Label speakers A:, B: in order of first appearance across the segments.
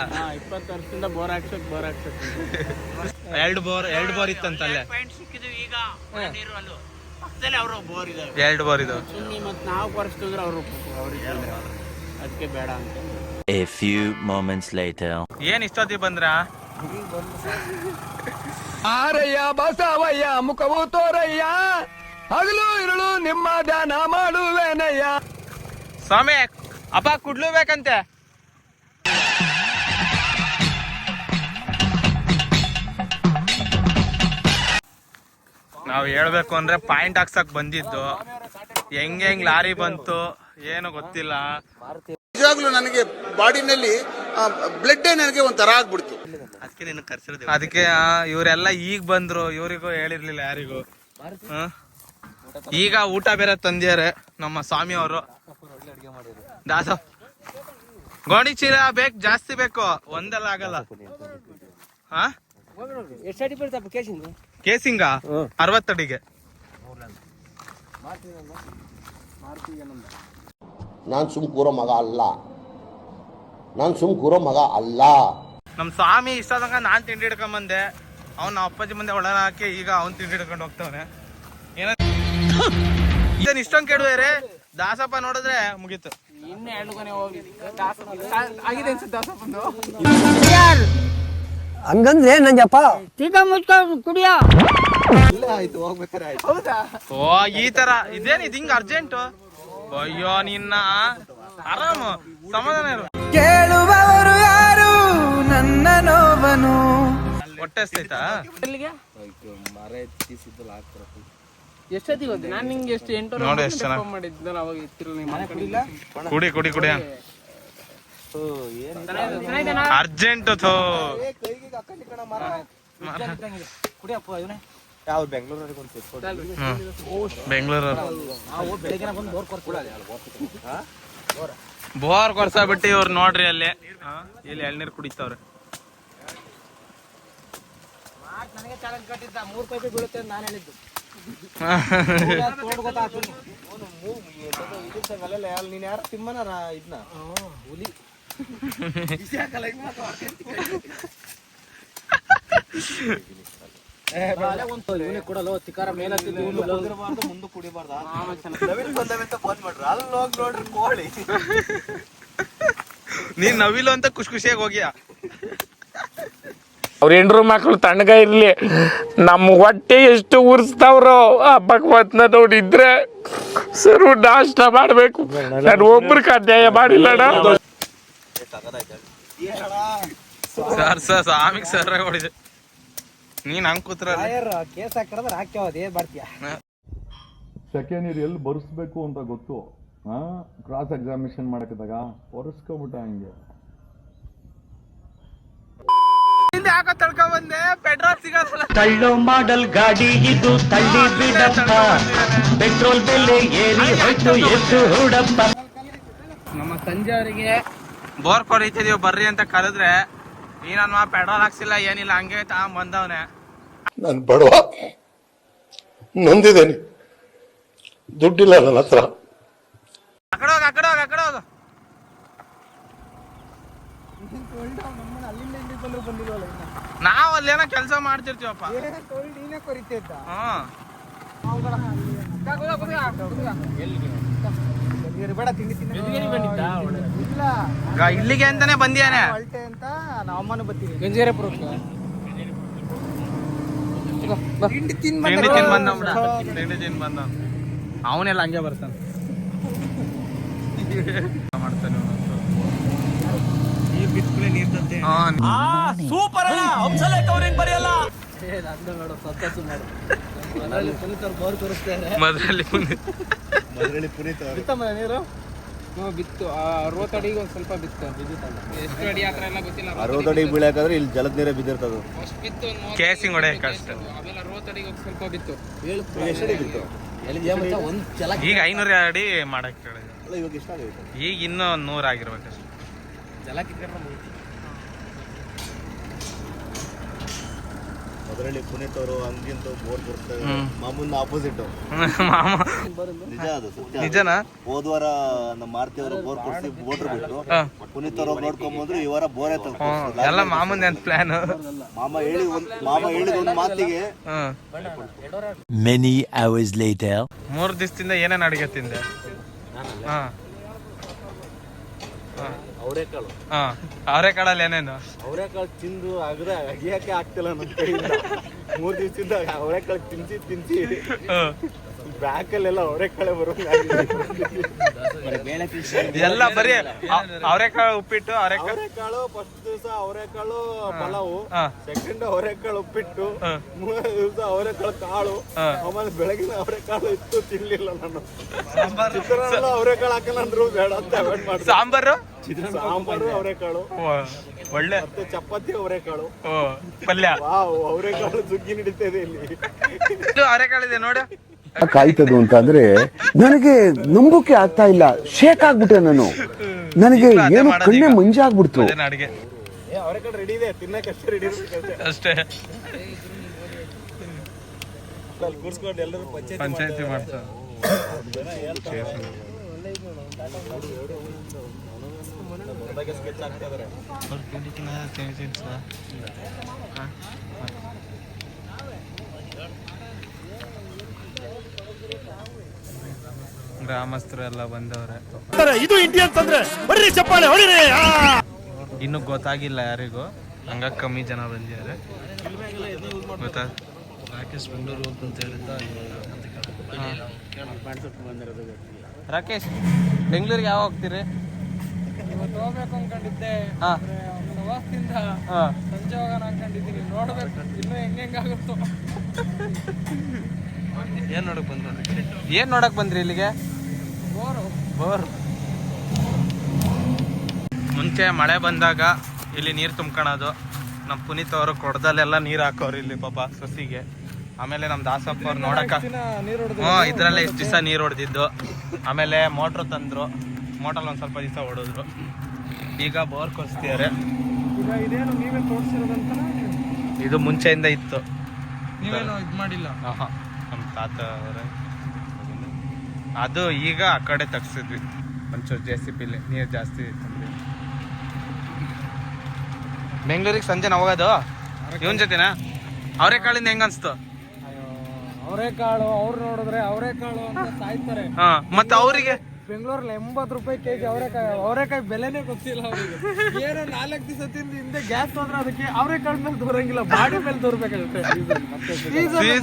A: 20 ವರ್ಷದಿಂದ ಬೋರ್ ಹಾಕ್ಸಕ್
B: ಎರಡು ಬೋರ್ ಇತ್ತಂತಲ್ಲೇ
A: ಈಗ ಅವರು ಬೋರ್ ಇದಾವೆ
B: 2 ಬೋರ್ ಇದಾವೆ.
A: ಮತ್ತೆ ನಾವು ಕೊರಿಸ್ತಿದ್ರೆ ಅವರು ಅದಕ್ಕೆ ಬೇಡ ಅಂತ.
C: A few moments later.
B: ಏನ್ ಇಷ್ಟೊತ್ತಿಗೆ ಬಂದ್ರ?
D: ಆರಯ್ಯ ಬಸವಯ್ಯ ಮುಖವು ತೋರಯ್ಯ, ಹಗಲು ಇರುಳು ನಿಮ್ಮ ಧ್ಯಾನ ಮಾಡುವೇನಯ್ಯ.
B: ಸ್ವಾಮಿ ಅಪ್ಪ ಕುಡ್ಲು ಬೇಕಂತೆ. ನಾವು ಹೇಳ್ಬೇಕು ಅಂದ್ರೆ ಪಾಯಿಂಟ್ ಹಾಕ್ಸಕ್ ಬಂದಿದ್ದು, ಹೆಂಗ್ ಲಾರಿ ಬಂತು ಏನು ಗೊತ್ತಿಲ್ಲ.
E: ನಿಜವಾಗ್ಲೂ ನನಗೆ ಬಾಡಿನಲ್ಲಿ ಬ್ಲಡ್ ನನಗೆ ಒಂಥರ ಆಗ್ಬಿಡ್ತು.
B: ಅದಕ್ಕೆ ಇವರೆಲ್ಲ ಈಗ ಬಂದ್ರು, ಇವರಿಗೂ ಹೇಳಿರ್ಲಿಲ್ಲ ಯಾರಿಗೂ. ಈಗ ಊಟ ಬೇರೆ ತಂದಿದ್ದಾರೆ ನಮ್ಮ ಸ್ವಾಮಿ ಅವರು. ದಾಸ ಗೋಣಿ ಚೀಲ ಬೇಕು, ಜಾಸ್ತಿ ಬೇಕು, ಒಂದೆಲ್ಲ ಆಗಲ್ಲ. ಕೇಸಿಂಗ 60 ಅಡಿಗೆ.
E: ನಾನು ಸುಮ್ ಕೂರೋ ಮಗ ಅಲ್ಲ.
B: ನಮ್ ಸ್ವಾಮಿ ಇಷ್ಟ ತನಕ ನಾನ್ ತಿಂಡಿ ಹಿಡ್ಕೊಂಡ್ ಬಂದೆ, ಅವ್ನ ಅಪ್ಪಾಜಿ ಮುಂದೆ ಒಳ ಹಾಕಿ ಈಗ ಅವ್ನ್ ತಿಂಡಿ ಹಿಡ್ಕೊಂಡು ಹೋಗ್ತಾವನೆ. ಇಷ್ಟೊಂದು ಕೆಡುವೇರೆ ದಾಸಪ್ಪ ನೋಡಿದ್ರೆ ಮುಗೀತು.
A: ಇನ್ನೇ 2 ಕೊನೆ ಹೋಗಿ ಆಗಿದೆ ಅನ್ಸುತ್ತೆ ದಾಸಪ್ಪಂದು.
D: ಹಂಗಂದ್ರೆ ನಂಜಪ್ಪ
A: ತೀಗ ಮುಚ್ಕೊಂಡು ಕುಡಿಯೋ.
B: ಓ ಈ ತರ ಇದೇನ್ ಇದು ಹಿಂಗ ಅರ್ಜೆಂಟ್? ಅಯ್ಯೋ ನಿನ್ನ ಆರಾಮ ಸಮಾಧಾನ ಇರು.
D: ಕೇಳುವವರು ಯಾರು ನನ್ನ ನೋವನು.
B: ಹೊಟ್ಟೆ ಎಷ್ಟೈತಾ?
A: ಎಷ್ಟೊತ್ತಿಗೆ ಹೋದ್? ನಾನು ನಿಂಗೆ ಎಷ್ಟು 8 ಮಾಡಿದ್ನಲ್ಲ ಅವಾಗ ಎತ್ತಿರಲಿಲ್ಲ.
B: ಕುಡಿ ಅರ್ಜೆಂಟ್ ಬೆಂಗಳೂರು ಬೋರ್ ಕೊರ್ಸಾಬಿಟ್ಟು ಇವ್ರು ನೋಡ್ರಿ ಅಲ್ಲಿ ಇಲ್ಲಿ ಎಳ್ನೀರು ಕುಡಿತಾವ್ರೆ.
A: ನನಗೆ ಚಾಲೆಂಜ್ ಕಟ್ಟಿದ್ದ 3 ಪೈಪಿ ಬೀಳುತ್ತೆ ನಾನು ಹೇಳಿದ್ದು. ನೀನ್ ಯಾರು ತಿಮ್ಮನ ಇದನ್ನ ಹುಲಿ ಕೊಡಲು ತಿಕಾರ ಮೇಲೆ ಮುಂದೆ ಕುಡಿಬಾರ್ದ.
B: ನೀನ್ ನವಿಲು ಅಂತ ಖುಷಿಯಾಗಿ ಹೋಗ್ಯಾ.
F: ಅವ್ರ ಹೆಂಡ್ರು ಮಕ್ಳು ತಣ್ಣಗ ಇರ್ಲಿ, ನಮ್ಮ ಹೊಟ್ಟೆ ಎಷ್ಟು ಉರ್ಸ್ತಾವ್ರೋ ಆ ಭಗವತ್ನ ನೋಡಿದ್ರೆ ಸರ್ ನಾಷ್ಟ ಮಾಡ್ಬೇಕು. ನಾನು ಒಬ್ರು ಅನ್ಯಾಯ ಮಾಡಿಲ್ಲಣ್ಣ.
B: ಸರ್ ಸ್ವಾಮಿಗೆ ಸರ್ ಹೊಡಿದೆ. ನೀನ್ ಹಂಗ್ ಕೂತ್ರ
A: ಕೇಸ್ ಹಾಕಿದ್ರೆ ಹಾಕ್ಯಾವದೇ ಬರ್ತೀಯ.
G: ಸೆಕೆಂಡ್ ಇಯರ್ ಎಲ್ಲಿ ಬರ್ಸ್ಬೇಕು ಅಂತ ಗೊತ್ತು. ಕ್ರಾಸ್ ಎಕ್ಸಾಮಿನೇಷನ್ ಮಾಡಕ್ಕಿದಾಗ ಒರೆಸ್ಕೊಬಿಟ್ಟ ಹಂಗೆ.
B: ಯಾಕ ತಳ್ಕೊಂಡ್ ಬಂದೆ, ಪೆಟ್ರೋಲ್ ಸಿಗಲ್ಲ.
H: ತಳ್ಳೋ ಮಾಡಲ್ ಗಾಡಿ ಇದು, ತಳ್ಳಿ ಬಿಡಪ್ಪ, ಪೆಟ್ರೋಲ್ ಬೆಲೆ ಏರಿ ಹೋಯ್ತು ಎಷ್ಟು ಹುಡಪ್ಪ.
A: ನಮ್ಮ ಸಂಜೆ ಅವರಿಗೆ
B: ಬೋರ್ ಕೊಡಿತಿದೀವಿ ಬರ್ರಿ ಅಂತ ಕರೆದ್ರೆ ಈ ನನ್ನ ಪೆಟ್ರೋಲ್ ಹಾಕ್ಸಿಲ್ಲ ಏನಿಲ್ಲ, ಹಂಗೆ ತಗೊಂಡ್ ಬಂದವನೆ.
E: ನಾನು ಬಡವ, ನೊಂದಿದ್ದೇನೆ, ದುಡ್ಡಿಲ್ಲ ನನ್ನ ಹತ್ರ.
B: ಅಕಡೆ ಹೋಗ. ನಾವ್ ಅಲ್ಲೇನೋ ಕೆಲಸ ಮಾಡ್ತಿರ್ತೀವಪ್ಪ. ಇಲ್ಲಿಗೆ ಅಂತಾನೆ ಬಂದಿಯಾನೆ
A: ಅಂತ ನಮ್ಮನ್ನು ಬರ್ತೀವಿ ಗಂಜೇರಪುರ ತಿಂಡಿ ತಿನ್
B: ಬಂದ ಅವನೆಲ್ಲ ಹಂಗೆ ಬರ್ತಾನೆ ಮಾಡ್ತಾನೆ.
D: ಸೂಪರ್
A: ಬಿತ್ತು 60 ಅಡಿಗೆ ಒಂದ್ ಸ್ವಲ್ಪ ಬಿತ್ತು. ಎಷ್ಟು ಅಡಿ ಹತ್ರ ಎಲ್ಲ ಗೊತ್ತಿಲ್ಲ.
E: 60 ಅಡಿ ಬೀಳಕಾದ್ರೆ ಇಲ್ಲಿ ಜಲದ ನೀರೇ ಬಿದ್ದಿರ್ತದ.
B: ಕೇಸಿಂಗ್ ಹೊಡೆ ಕಷ್ಟ.
A: ಆಮೇಲೆ 60 ಅಡಿಗೆ ಒಂದ್ ಸ್ವಲ್ಪ ಬಿತ್ತು.
B: ಈಗ 500 ಅಡಿ ಮಾಡಕ್ ಈಗ ಇನ್ನೂ 100 ಆಗಿರ್ಬೇಕಷ್ಟೆ.
A: ಜಲ ಕಿತ್ಕೊಂಡ್ರೆ
E: ಅದರಲ್ಲಿ ಪುನೀತ್ ಅವರು ಹಂಗಿಂತ ಬೋರ್ ಕೊಡ್ತಾರೆ ಮಾಮೂಲಿ ಆಪೋಸಿಟ್
B: ಮಾಮ
E: ನಿಜ ಅದು ಸತ್ಯ.
B: ನಿಜನಾ?
E: ಹೋದ್ವಾರ ನಮ್ಮ ಮಾರುತಿ ಅವರು ಬೋರ್ ಕೊಡ್ಸಿ ಬೋಟ್ರು ಬಿಟ್ರು ಪುನೀತ್ ಅವರು ನೋಡ್ಕೊಂಬಂದ್ರು ಈ ವಾರ ಬೋರೇ
B: ಎಲ್ಲ ಮಾಮೂಲಿ ಅಂತ ಪ್ಲಾನ್.
E: ಮಾಮ ಹೇಳಿದ ಒಂದು ಮಾತಿಗೆ
C: Many hours later.
B: 3 ದಿವಸದಿಂದ ಏನೇನು ಅಡುಗೆ ತಿಂದೆ? ಅವರೆಕಾಳಲ್ಲಿ ಏನೇನು?
E: ಅವರೆಕಾಳು ತಿಂದು ಅಗಿಯಕ್ಕೆ ಆಗ್ತಿಲ್ಲ ನನ್ನ ಕೈಯಿಂದ. 3 ದಿವಸದಿಂದ ಅವರೆಕಾಳು ತಿನ್ಸಿ ಬ್ಯಾಕಲ್ಲೆಲ್ಲ ಅವರೆಕಾಳೆ ಬರೋಂಗ
B: ಎಲ್ಲ ಬರೀ ಅವರೆಕಾಳು ಉಪ್ಪಿಟ್ಟು,
E: ಅವರೆಕಾಳು ಫಸ್ಟ್ ದಿವಸ ಅವರೆಕಾಳು ಪಲಾವು, ಸೆಕೆಂಡ್ ಅವರೆಕಾಳು ಉಪ್ಪಿಟ್ಟು, 3 ದಿವಸ ಅವರೆಕಾಳು ಕಾಳು, ಆಮೇಲೆ ಬೆಳಗಿನ ಅವರೆಕಾಳು ಇತ್ತು ತಿನ್ಲಿಲ್ಲ ನಾನು. ಚಿತ್ರಾನ್ನ ಅವರೆಕಾಳು ಹಾಕಲ್ಲ ಅಂದ್ರು ಬೇಡ ಅಂತ ಅವಾಯ್ಡ್ ಮಾಡ್ದೆ.
B: ಸಾಂಬಾರು
E: ಅವರೆಕಾಳು
B: ಒಳ್ಳೆ,
E: ಮತ್ತೆ ಚಪಾತಿ ಅವರೆಕಾಳು
B: ಪಲ್ಯ.
E: ಅವರೆಕಾಳು ಸುಗ್ಗಿ ನಡೀತಿದೆ ಇಲ್ಲಿ.
B: ಅವರೆಕಾಳಿದೆ ನೋಡು.
D: ಕಾಯ್ತದು ಅಂತ ಅಂದ್ರೆ ನನಗೆ ನಂಬೋಕೆ ಆಗ್ತಾ ಇಲ್ಲ. ಶೇಕ್ ಆಗ್ಬಿಟ್ಟೆ ನಾನು. ನನಗೆ ಏನು ಕಣ್ಣೆ ಮಂಜಾಗ್ಬಿಡ್ತು.
B: ಅಡಿಗೆ
E: ಅವರೆಕಾಳು ರೆಡಿ ಇದೆ, ತಿನ್ನಕ್ಕಷ್ಟೇ ರೆಡಿ ಇರ್ಬೇಕಷ್ಟೇ.
B: ಅಷ್ಟೇ.
E: ಕೂರ್ಸ್ಕೊಂಡು ಎಲ್ಲರೂ
B: ಪಂಚಾಯತಿ ಮಾಡ್ತಾರೆ.
E: ಸ್ಕೆಚ್ ಆಗ್ತಾ ಇದಾರೆ.
B: ಗ್ರಾಮಸ್ಥರು ಎಲ್ಲ ಬಂದವ್ರೆ.
H: ಇದು ಇಂಡಿಯನ್ಸ್ ಅಂದ್ರೆ ಹೊಡಿರಿ ಚಪ್ಪಾಳೆ ಹೊಡಿರಿ.
B: ಇನ್ನೂ ಗೊತ್ತಾಗಿಲ್ಲ ಯಾರಿಗೂ, ಹಂಗ ಕಮ್ಮಿ ಜನ ಬಂದಿದ್ದಾರೆ. ಗೊತ್ತಾ? ರಾಕೇಶ್ ಬೆಂಗಳೂರು ಅಂತ ಹೇಳಿದ್ದ. ರಾಕೇಶ್ ಬೆಂಗಳೂರಿಗೆ ಯಾವಾಗ ಹೋಗ್ತೀರಿ?
A: ಇವತ್ತು ಹೋಗ್ಬೇಕು ಅನ್ಕೊಂಡಿದ್ದೆ. ಪ್ರವಾಸದಿಂದ ಸಂಜೆ ಹೋಗೋಣ ಅನ್ಕೊಂಡಿದ್ದೀನಿ. ನೋಡ್ಬೇಕು ಇನ್ನೂ ಹೆಂಗಾಗುತ್ತೋ.
B: ಏನ್ ನೋಡಕ್ ಬಂದ್ರಿ ಇಲ್ಲಿಗೆ? ಬೋರ್. ಮುಂಚೆ ಮಳೆ ಬಂದಾಗ ಇಲ್ಲಿ ನೀರು ತುಂಬ್ಕೊಳೋದು. ನಮ್ಮ ಪುನೀತ್ ಅವರು ಕೊಡದಲ್ಲೆಲ್ಲ ನೀರು ಹಾಕೋರು ಇಲ್ಲಿ ಪಾಪ ಸಸಿಗೆ. ಆಮೇಲೆ ನಮ್ಮ ದಾಸಪ್ಪ ಅವ್ರು ನೋಡಕ ಇದ್ರಲ್ಲೇ ಇಷ್ಟು ದಿವಸ ನೀರು ಹೊಡೆದಿದ್ದು. ಆಮೇಲೆ ಮೋಟ್ರು ತಂದ್ರು, ಮೋಟ್ರಲ್ಲಿ ಒಂದು ಸ್ವಲ್ಪ ದಿವಸ ಹೊಡೆದ್ರು. ಈಗ ಬೋರ್ ಕೊರ್ಸ್ತಿದ್ದಾರೆ. ಇದು ಮುಂಚೆಯಿಂದ ಇತ್ತು,
A: ನೀವೇನು ಇದು ಮಾಡಿಲ್ಲ?
B: ನಮ್ಮ ತಾತ ಅವರೇ. ಅದು ಈಗ ಆ ಕಡೆ ತಗ್ಸಿದ್ವಿ ಒಂಚೂರು JCB ನೀರು ಜಾಸ್ತಿ ತಂದ್ವಿ. ಬೆಂಗಳೂರಿಗೆ ಸಂಜೆ ನಾವು ಹೋಗೋದು ಇವನ್ ಜೊತೆನಾ? ಅವರೆಕಾಳಿಂದ ಹೆಂಗ ಅನ್ಸ್ತು?
A: ಅವರೆಕಾಳು ಅವ್ರು ನೋಡಿದ್ರೆ ಅವರೆಕಾಳು ಅಂತ ಸಾಯ್ತಾರೆ.
B: ಮತ್ತೆ ಅವರಿಗೆ
A: ಬೆಂಗಳೂರಲ್ಲಿ 80 ರೂಪಾಯಿ ಕೆಜಿ ಅವರೆಕಾಯಿ ಬೆಲೆನೇ ಗೊತ್ತಿಲ್ಲ ಅವರಿಗೆ. ಏನೋ 4 ದಿವಸ ತಿಂದು ಹಿಂದೆ ಗ್ಯಾಸ್ ಹೋದ್ರೆ ಅದಕ್ಕೆ ಅವರೆಕಾಳು ಮೇಲೆ ದೂರಂಗಿಲ್ಲ, ಬಾಡಿ ಮೇಲೆ ದೂರ್ಬೇಕಾಗುತ್ತೆ.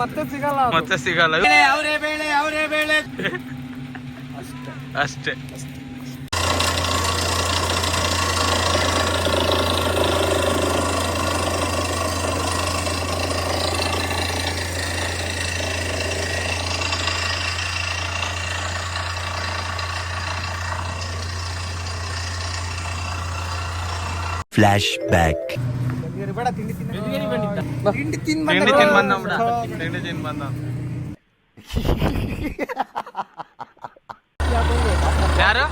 A: ಮತ್ತೆ ಸಿಗಲ್ಲ,
B: ಮತ್ತೆ ಸಿಗಲ್ಲ.
A: ಅವರೇ ಬೇಳೆ
B: ಅಷ್ಟೇ.
C: Flashback.
A: ತಿಂಡಿ ತಿನ್
B: ಬಂದ. ಯಾರು?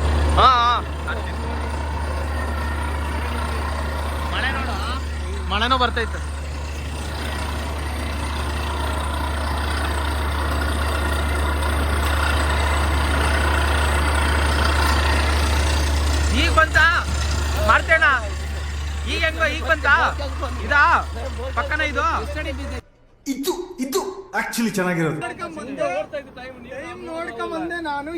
B: ಮಳೆನೂ ಬರ್ತೈತೆ. ಈಗ ಬಂತ ಮಾಡ್ತೇಣ. ಈಗ ಹೆಂಗೋ ಈಗ ಬಂತ? ಇದಾ ಪಕ್ಕನ ಇದು
I: ಇದು ಆಕ್ಚುಲಿ ಚೆನ್ನಾಗಿರೋದು.
A: ನೋಡ್ಕೊಂಬಂದೆ ನಾನು.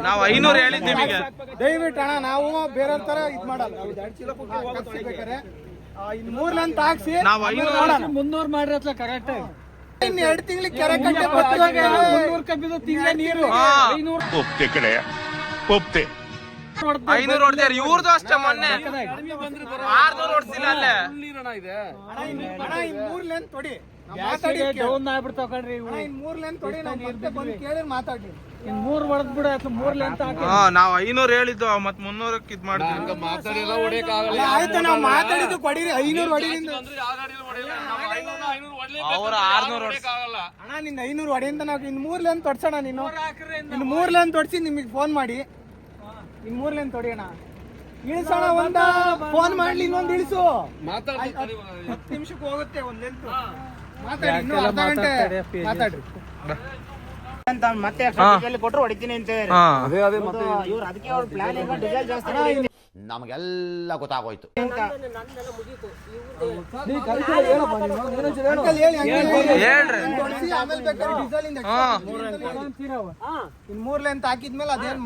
B: ನಾವು 500 ಹೇಳಿದ್ದೀವಿ ನಿಮಗೆ.
A: ದಯವಿಟ್ಟು ಅಣ್ಣ, ನಾವು ಬೇರೆ ತರ ಇದ್ ಮಾಡಲ್ಲ. 3 ಲೆಂತ್ ಹಾಕ್ಸಿ
B: ನಾವು
A: 300 ಮಾಡಿರತ್ಲ ಕರೆಕ್ಟ್. ಇನ್ನು 2 ತಿಂಗಳಿಗೆ ಕೆರೆ ಕಟ್ಟೆ 300 ಕಬ್ಬಿದು ತಿಂಗಳ ನೀರು 500
H: ಒಪ್ತೆ ಕಡೆ ಒಪ್ತೆ.
B: 500 ಹೊಡ್ದಾರೆ. ಇವ್ರದ್ದು ಅಷ್ಟೇ ಮೊನ್ನೆ 600 ಹೊಡ್ಸಿಲ್ಲ ಅಲ್ಲೇ.
A: ಅಣ್ಣ 3 ಲೆಂತ್ ತೊಡಿ ಡೌನ್ ಆಗ್ಬಿಡ್ತಾವ ಕಣ್ರಿ. 3 ಲೆಂತ್ ತೊಡಿ, ನಾವು ಮತ್ತೆ ಬಂದು ಕೇಳಿ ಮಾತಾಡಿ. 3 ಹೊಡೆದ್ ಬಿಡ, 3 ಲೆಂತ್ ಹಾಕಿ.
B: ನಾವು 500 ಹೇಳಿದ್ದು, ಮತ್ 300ಕ್ಕೆ ಇದ್ ಮಾಡಿದ್ವಿ.
A: ಆಯ್ತು, ನಾವು ಮಾತಾಡಿದ್ದು ಕೊಡಿರಿ. 500 ಹೊಡಿರಿಂದ
B: ಅವ್ರ 600
A: ಅಣ್ಣ, ನಿನ್ನ 500 ಹೊಡೆಯಿಂದ ನಾವು ಇನ್ನು 3 ಲೆಂತ್ ತೊಡ್ಸೋಣ. ನೀನು ಇನ್ನು 3 ಲೆಂತ್ ತೊಡ್ಸಿ ನಿಮಗೆ ಫೋನ್ ಮಾಡಿ ಇನ್ನು 3 ಲೆಂತ್ ತೊಡಿಯೋಣ. ಇಳಿಸೋಣ ಒಂದ ಫೋನ್ ಮಾಡ್ಲಿ ಇನ್ನೊಂದು ಇಳಿಸು 10 ನಿಮಿಷಕ್ಕೆ ಹೋಗುತ್ತೆ ಒಂದ್ ಲೆಂತ್ ಮಾತಾಡಿ ಇನ್ನೂ ಅರ್ಧ ಗಂಟೆ ಮಾತಾಡ್ರಿ
J: ಅಂತ ಮತ್ತೆ ಕೊಟ್ಟರು ಹೊಡಿತೀನಿ ಅಂತ ಇವ್ರು ಅದಕ್ಕೆ ಅವ್ರ ಪ್ಲಾನ್ ಈಗ ಡೀಸೆಲ್ ಜಾಸ್ತಿ
D: ನಮಗೆಲ್ಲ ಗೊತ್ತಾಗೋಯ್ತು.
A: ಇನ್ 3 ಲೆಂತ್ ಹಾಕಿದ್ಮೇಲೆ ಅದೇನ್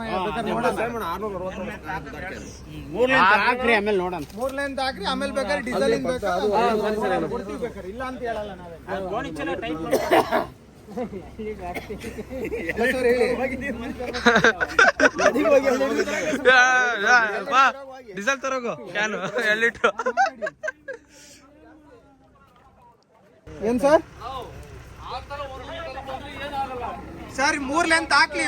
J: ಹಾಕ್ರಿ ಆಮೇಲೆ ನೋಡೋಣ
A: 3 ಲೆಂತ್ ಹಾಕ್ರಿ ಆಮೇಲೆ ಬೇಕಾದ್ರೆ ಡೀಸೆಲ್ ಬೇಕಾದ್ರೆ ಇಲ್ಲ ಅಂತ ಹೇಳಲ್ಲ
B: ಡೀಸೆಲ್ ತರೋಗು ಕ್ಯಾನು 2 ಲೀಟ್ರು.
A: ಏನ್ ಸರ್ 3 ಲೆಂತ್ ಹಾಕ್ಲಿ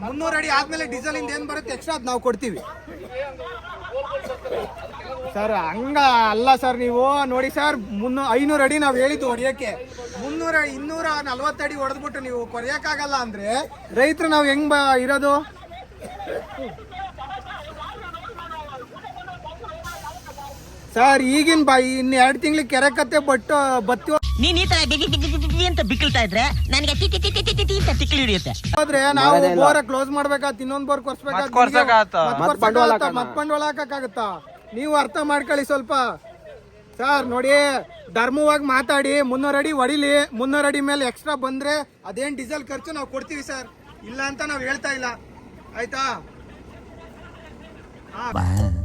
A: 300 ಅಡಿ ಆದ್ಮೇಲೆ ಡೀಸೆಲ್ ಇಂದ ಏನ್ ಬರುತ್ತೆ ಎಕ್ಸ್ಟ್ರಾ ಅದ್ ನಾವು ಕೊಡ್ತೀವಿ ಸರ್. ಹಂಗ ಅಲ್ಲ ಸರ್, ನೀವು ನೋಡಿ ಸರ್ 500 ಅಡಿ ನಾವ್ ಹೇಳಿದ್ದು ಹೊಡಿಯಕ್ಕೆ 240 ಅಡಿ ಹೊಡೆದ್ಬಿಟ್ಟು ನೀವು ಕೊರೆಯಕ್ಕಾಗಲ್ಲ ಅಂದ್ರೆ ರೈತರು ನಾವ್ ಹೆಂಗ್ ಇರೋದು? ಸರ್ ಈಗಿನ ಇನ್ನು 2 ತಿಂಗಳಿಗೆ ಕೆರೆಕತ್ತೆ ಬತ್ತಿ
K: ನೀನ್ ಈ ತರ ಅಂತ ಬಿಕ್ಕಳ್ತಾ ಇದ್ರೆ ನನಗೆ ಅಂತ ತಿಕ್ಲಿ ಹಿಡಿಯುತ್ತೆ.
A: ಹೋದ್ರೆ ನಾವು ಬೋರ ಕ್ಲೋಸ್ ಮಾಡ್ಬೇಕಾತ್, ಇನ್ನೊಂದ್ ಬೋರ್ ಮತ್ ಬಂಡವಾಳ ಹಾಕಕ್ಕಾಗತ್ತಾ? ನೀವು ಅರ್ಥ ಮಾಡ್ಕೊಳ್ಳಿ ಸ್ವಲ್ಪ ಸರ್. ನೋಡಿ ಧರ್ಮವಾಗಿ ಮಾತಾಡಿ 300 ಅಡಿ ಹೊಡಿಲಿ, 300 ಅಡಿ ಮೇಲೆ ಎಕ್ಸ್ಟ್ರಾ ಬಂದ್ರೆ ಅದೇನ್ ಡೀಸೆಲ್ ಖರ್ಚು ನಾವು ಕೊಡ್ತೀವಿ ಸರ್, ಇಲ್ಲ ಅಂತ ನಾವ್ ಹೇಳ್ತಾ ಇಲ್ಲ ಆಯ್ತಾ?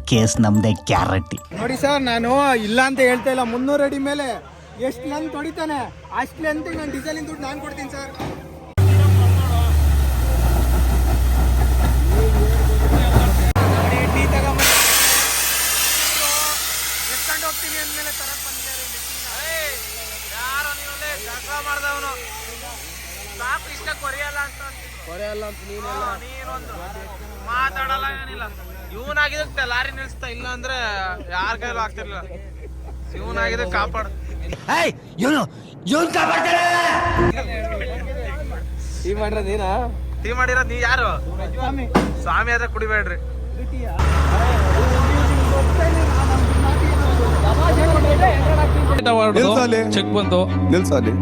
K: ಕೇಸ್ ನಮ್ದೆ ಗ್ಯಾರಂಟಿ.
A: ನೋಡಿ ಸರ್, ನಾನು ಇಲ್ಲ ಅಂತ ಹೇಳ್ತಾ ಇಲ್ಲ. 300 ಅಡಿ ಮೇಲೆ ಎಷ್ಟು ಲೆಂತ್ ಹೊಡಿತಾನೆ ಅಷ್ಟು ಲೆಂತ್ ನಾನು ಡೀಸೆಲಿನ ದುಡ್ಡು ನಾನು ಕೊಡ್ತೀನಿ ಸರ್. ಎತ್ಕೊಂಡು ಹೋಗ್ತೀನಿ ಅಂದ್ಮೇಲೆ ತರಕ್ ಬಂದಿದ್ದಾರೆ
B: ಯಾರೋ ನೀವಲ್ಲೇ ಜಗಳ ಮಾಡ್ದವನು ಸಾಕು ಇಷ್ಟ ಕೊರೆಯಲ್ಲ ಅಂತ ನೀನೊಂದು ಮಾತಾಡಲ್ಲ ಏನಿಲ್ಲ. ಇವನಾಗಿದ್ದಕ್ಕೆ ಲಾರಿ ನಿಲ್ಸ್ತಾ, ಇಲ್ಲ ಅಂದ್ರೆ ಯಾರ ಕೈಲೂ ಆಗ್ತಿರ್ಲಿಲ್ಲ. ಇವನಾಗಿದ್ದ ಕಾಪಾಡ ಟೀ ಮಾಡಿರೋದ್ ನೀ ಯಾರು? ಸ್ವಾಮಿ ಆದ್ರೆ ಕುಡಿಬೇಡ್ರಿ.
G: ಚೆಕ್ ಬಂತು ನಿಲ್ಸಾಲಿ.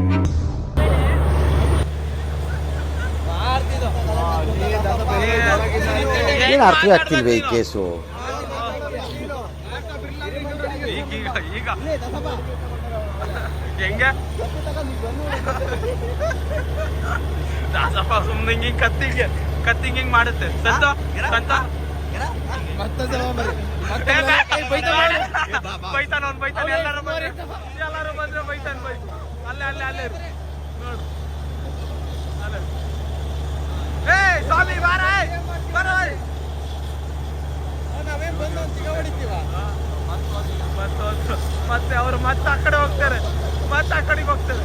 D: ಏನು ಅರ್ಥ ಆಗ್ತಿಲ್ವೇ ಈ ಕೇಸು?
B: ಈಗ ಹೆಂಗೆ ದಾಸಪ್ಪ ಸುಮ್ಮನೆ ಹಿಂಗೆ ಕತ್ತಿಂಗ್ ಹಿಂಗ್ ಮಾಡುತ್ತೆ. ಬೈತಾನ ಎಲ್ಲರೂ ಬಂದ್ರೆ ಬೈತಾನ. ಅಲ್ಲೇ ನೋಡು ಏ ಸ್ವಾಮಿ
A: ನಾವೇನ್ ಬಂದು ಹೊಡಿತೀವ
B: ಮತ್ತೆ ಅವರು ಮತ್ತೆ ಆ ಕಡೆ ಹೋಗ್ತಾರೆ, ಮತ್ತೆ ಆ ಕಡೆಗೆ ಹೋಗ್ತಾರೆ.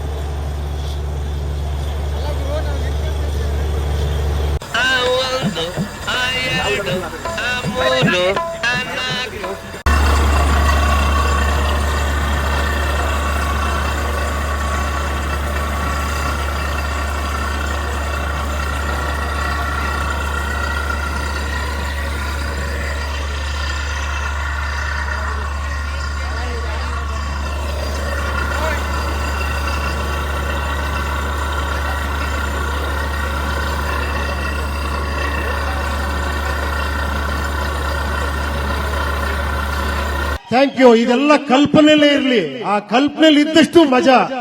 L: Thank you. ಇದೆಲ್ಲ ಕಲ್ಪನೆಯಲ್ಲೇ ಇರಲಿ, ಆ ಕಲ್ಪನೆಯಲ್ಲಿ ಇದ್ದಷ್ಟು ಮಜಾ.